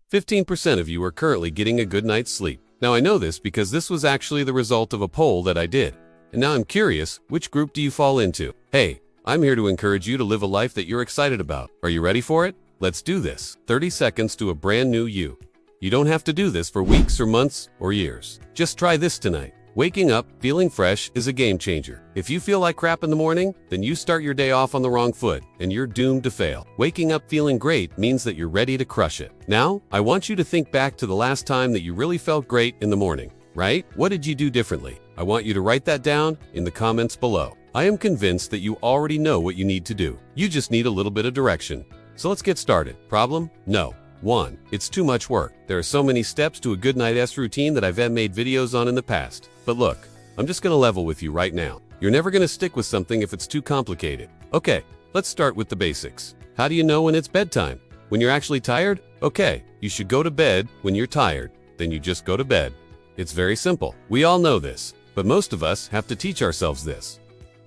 15% of you are currently getting a good night's sleep. Now I know this because this was actually the result of a poll that I did. And now I'm curious, which group do you fall into? Hey, I'm here to encourage you to live a life that you're excited about. Are you ready for it? Let's do this. 30 seconds to a brand new you. You don't have to do this for weeks or months or years. Just try this tonight. Waking up feeling fresh is a game changer. If you feel like crap in the morning, then you start your day off on the wrong foot and you're doomed to fail. Waking up feeling great means that you're ready to crush it. Now, I want you to think back to the last time that you really felt great in the morning, right? What did you do differently? I want you to write that down in the comments below. I am convinced that you already know what you need to do. You just need a little bit of direction. So let's get started. Problem? No. 1. It's too much work. There are so many steps to a good night's routine that I've made videos on in the past. But look, I'm just gonna level with you right now. You're never gonna stick with something if it's too complicated. Okay, let's start with the basics. How do you know when it's bedtime? When you're actually tired? Okay, you should go to bed when you're tired. Then you just go to bed. It's very simple. We all know this, but most of us have to teach ourselves this.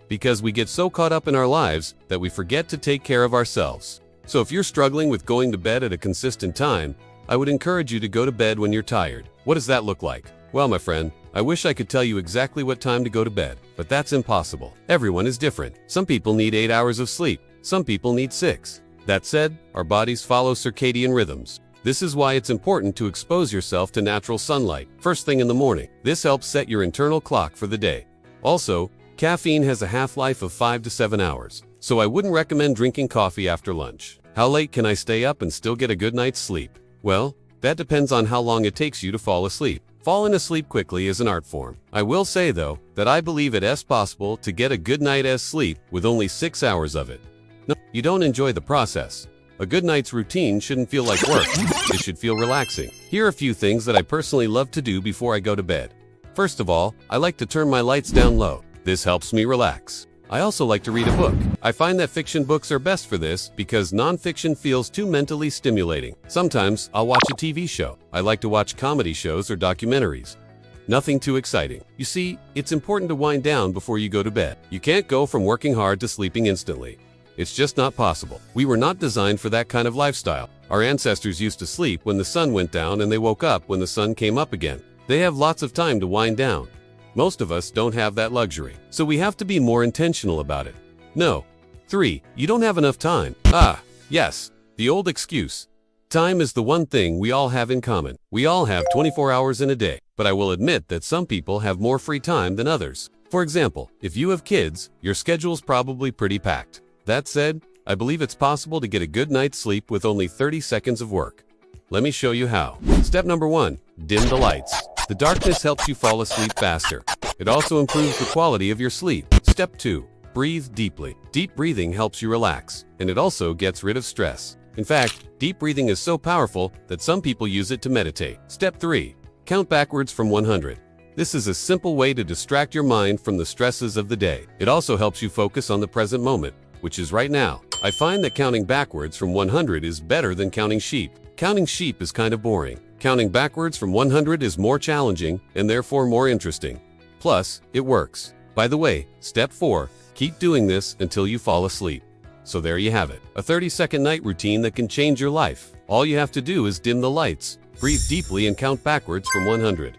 Because we get so caught up in our lives that we forget to take care of ourselves. So if you're struggling with going to bed at a consistent time, I would encourage you to go to bed when you're tired. What does that look like? Well, my friend, I wish I could tell you exactly what time to go to bed, but that's impossible. Everyone is different. Some people need 8 hours of sleep. Some people need 6. That said, our bodies follow circadian rhythms. This is why it's important to expose yourself to natural sunlight first thing in the morning. This helps set your internal clock for the day. Also, caffeine has a half-life of 5 to 7 hours, so I wouldn't recommend drinking coffee after lunch. How late can I stay up and still get a good night's sleep? Well, that depends on how long it takes you to fall asleep. Falling asleep quickly is an art form. I will say, though, that I believe it is possible to get a good night's sleep with only 6 hours of it. No, you don't enjoy the process. A good night's routine shouldn't feel like work. It should feel relaxing. Here are a few things that I personally love to do before I go to bed. First of all, I like to turn my lights down low. This helps me relax. I also like to read a book. I find that fiction books are best for this because nonfiction feels too mentally stimulating. Sometimes I'll watch a TV show. I like to watch comedy shows or documentaries. Nothing too exciting. You see, it's important to wind down before you go to bed. You can't go from working hard to sleeping instantly. It's just not possible. We were not designed for that kind of lifestyle. Our ancestors used to sleep when the sun went down and they woke up when the sun came up again. They have lots of time to wind down. Most of us don't have that luxury, so we have to be more intentional about it. No. 3. You don't have enough time. Yes, the old excuse. Time is the one thing we all have in common. We all have 24 hours in a day, but I will admit that some people have more free time than others. For example, if you have kids, your schedule's probably pretty packed. That said, I believe it's possible to get a good night's sleep with only 30 seconds of work. Let me show you how. Step number 1. Dim the lights. The darkness helps you fall asleep faster. It also improves the quality of your sleep. Step 2. Breathe deeply. Deep breathing helps you relax, and it also gets rid of stress. In fact, deep breathing is so powerful that some people use it to meditate. Step 3. Count backwards from 100. This is a simple way to distract your mind from the stresses of the day. It also helps you focus on the present moment, which is right now. I find that counting backwards from 100 is better than counting sheep. Counting sheep is kind of boring. Counting backwards from 100 is more challenging and therefore more interesting. Plus, it works. By the way, step 4, keep doing this until you fall asleep. So there you have it, a 30-second night routine that can change your life. All you have to do is dim the lights, breathe deeply, and count backwards from 100.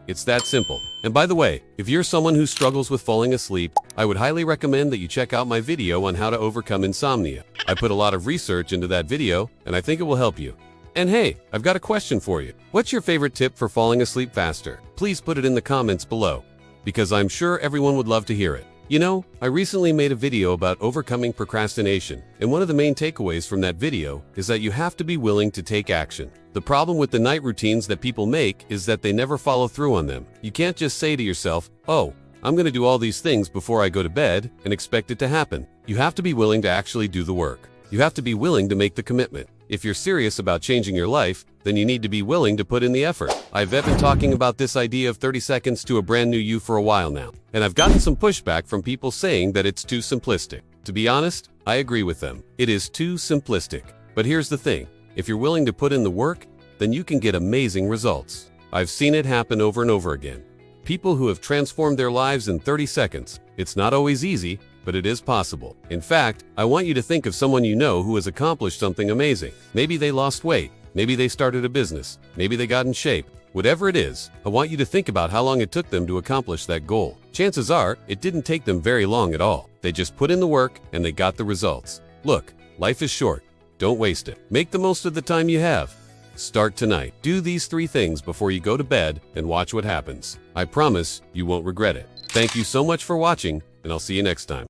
It's that simple. And by the way, if you're someone who struggles with falling asleep, I would highly recommend that you check out my video on how to overcome insomnia. I put a lot of research into that video, and I think it will help you. And hey, I've got a question for you. What's your favorite tip for falling asleep faster? Please put it in the comments below, because I'm sure everyone would love to hear it. You know, I recently made a video about overcoming procrastination, and one of the main takeaways from that video is that you have to be willing to take action. The problem with the night routines that people make is that they never follow through on them. You can't just say to yourself, "Oh, I'm going to do all these things before I go to bed," and expect it to happen. You have to be willing to actually do the work. You have to be willing to make the commitment. If you're serious about changing your life, then you need to be willing to put in the effort. I've been talking about this idea of 30 seconds to a brand new you for a while now, and I've gotten some pushback from people saying that it's too simplistic. To be honest, I agree with them. It is too simplistic. But here's the thing. If you're willing to put in the work, then you can get amazing results. I've seen it happen over and over again. People who have transformed their lives in 30 seconds. It's not always easy, but it is possible. In fact, I want you to think of someone you know who has accomplished something amazing. Maybe they lost weight, Maybe they started a business. Maybe they got in shape. Whatever it is, I want you to think about how long it took them to accomplish that goal. Chances are, it didn't take them very long at all. They just put in the work and they got the results. Look, life is short. Don't waste it. Make the most of the time you have. Start tonight. Do these 3 things before you go to bed and watch what happens. I promise you won't regret it. Thank you so much for watching, and I'll see you next time.